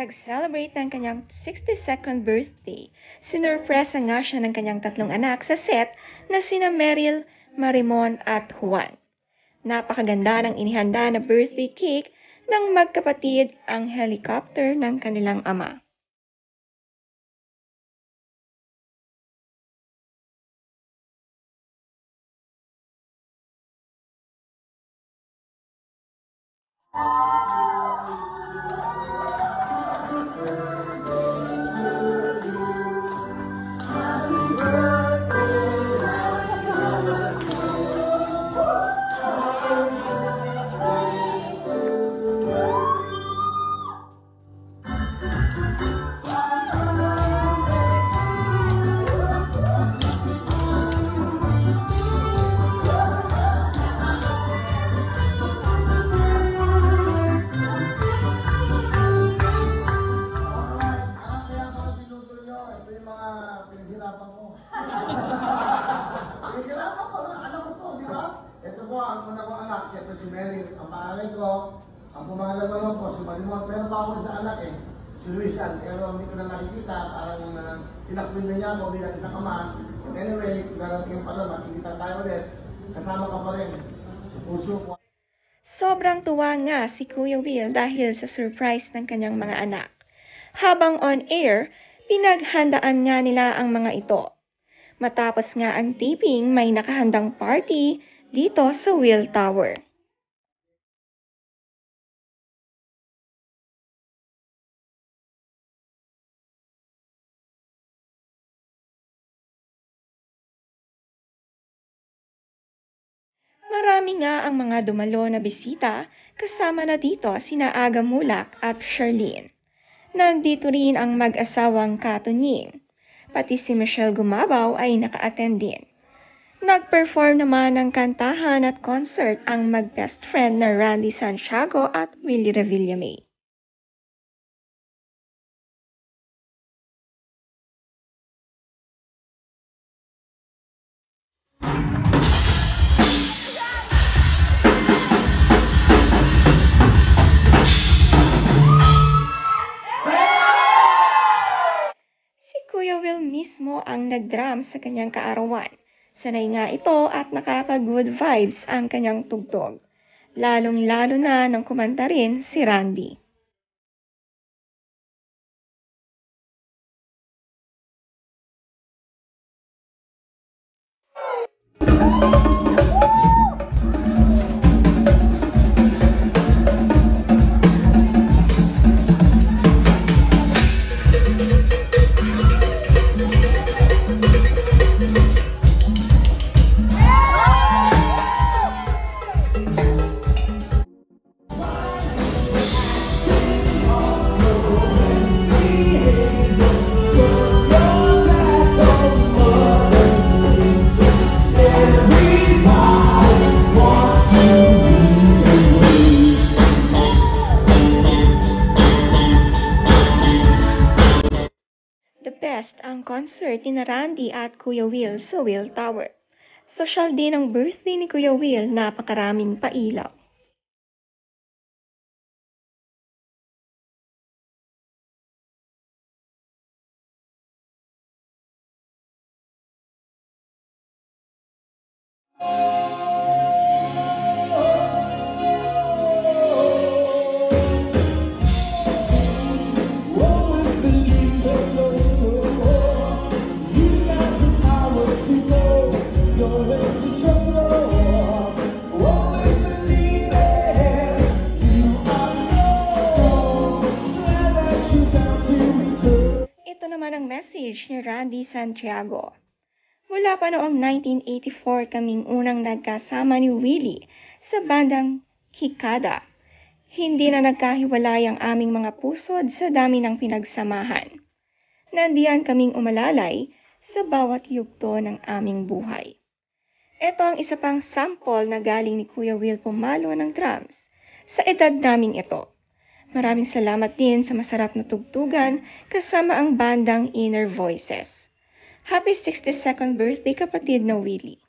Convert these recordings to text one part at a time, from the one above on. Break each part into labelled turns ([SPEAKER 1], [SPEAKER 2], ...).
[SPEAKER 1] Nag-celebrate ng kanyang 62nd birthday. Sinurpresa nga siya ng kanyang tatlong anak sa set na sina Meryl, Marimon at Juan. Napakaganda ng inihanda na birthday cake ng magkapatid ang helicopter ng kanilang ama.
[SPEAKER 2] Ang una kong anak, siyempre si Meryl. Ang pangalan ko, ang pumangalan ko lang po, si Marimon. Pero pa ako sa anak si Luisan. Pero hindi ko na nakikita, parang tinakpin na niya ako bilang isang ama. But anyway, darating pa rin, makikita tayo ulit. Kasama ka pa rin. Puso ko.
[SPEAKER 1] Sobrang tuwa nga si Kuya Will dahil sa surprise ng kanyang mga anak. Habang on air, pinaghandaan nga nila ang mga ito. Matapos nga ang taping, may nakahandang party dito sa Will Tower. Marami nga ang mga dumalo na bisita, kasama na dito sina Aga Mulak at Charlene. Nandito rin ang mag-asawang Katunying. Pati si Michelle Gumabaw ay naka-attend din. Nag-perform naman ng kantahan at concert ang mag-best friend na Randy Santiago at Willie Revillame. Si Kuya Will mismo ang nag-drum sa kanyang kaarawan. Sanay nga ito at nakaka-good vibes ang kanyang tugtog. Lalong-lalo na nang kumanta rin si Randy. Best ang concert ni Randy at Kuya Will sa Will Tower. Social din ang birthday ni Kuya Will, napakaraming pailaw. Message ni Randy Santiago. Mula pa noong 1984 kaming unang nagkasama ni Willie sa bandang Kikada. Hindi na nagkahiwalay ang aming mga pusod sa dami ng pinagsamahan. Nandiyan kaming umalalay sa bawat yugto ng aming buhay. Ito ang isa pang sample na galing ni Kuya Will pumalo ng drums sa edad naming ito. Maraming salamat din sa masarap na tugtugan kasama ang bandang Inner Voices. Happy 62nd birthday kapatid na Willie.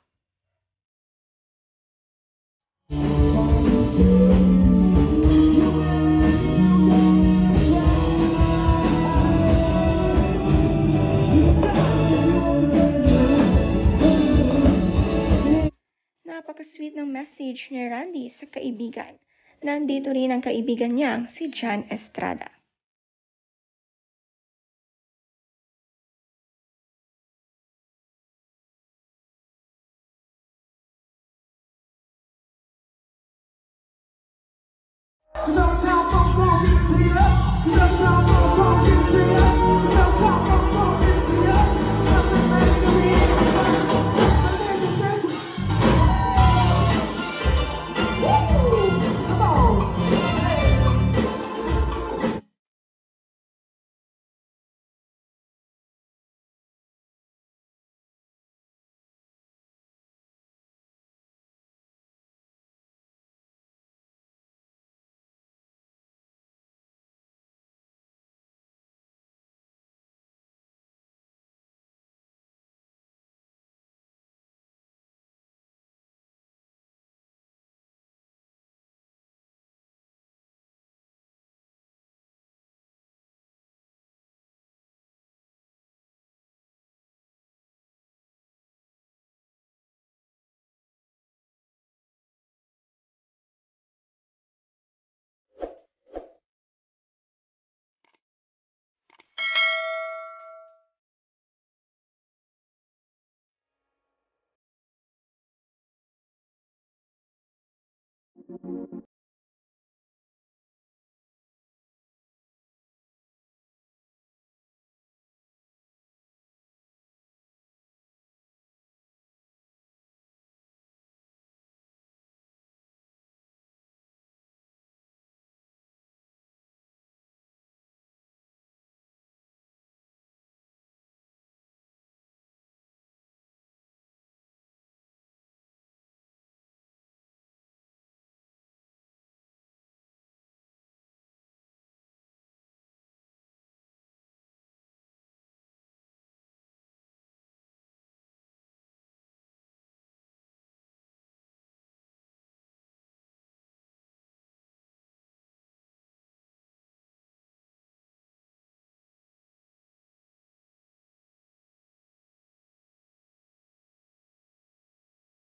[SPEAKER 1] Napaka-sweet ng message ni Randy sa kaibigan. Nandito rin ang kaibigan niyang si John Estrada.
[SPEAKER 3] Cause I'm down, I'm gon' get to you. Cause I'm down, I'm gon' get to you.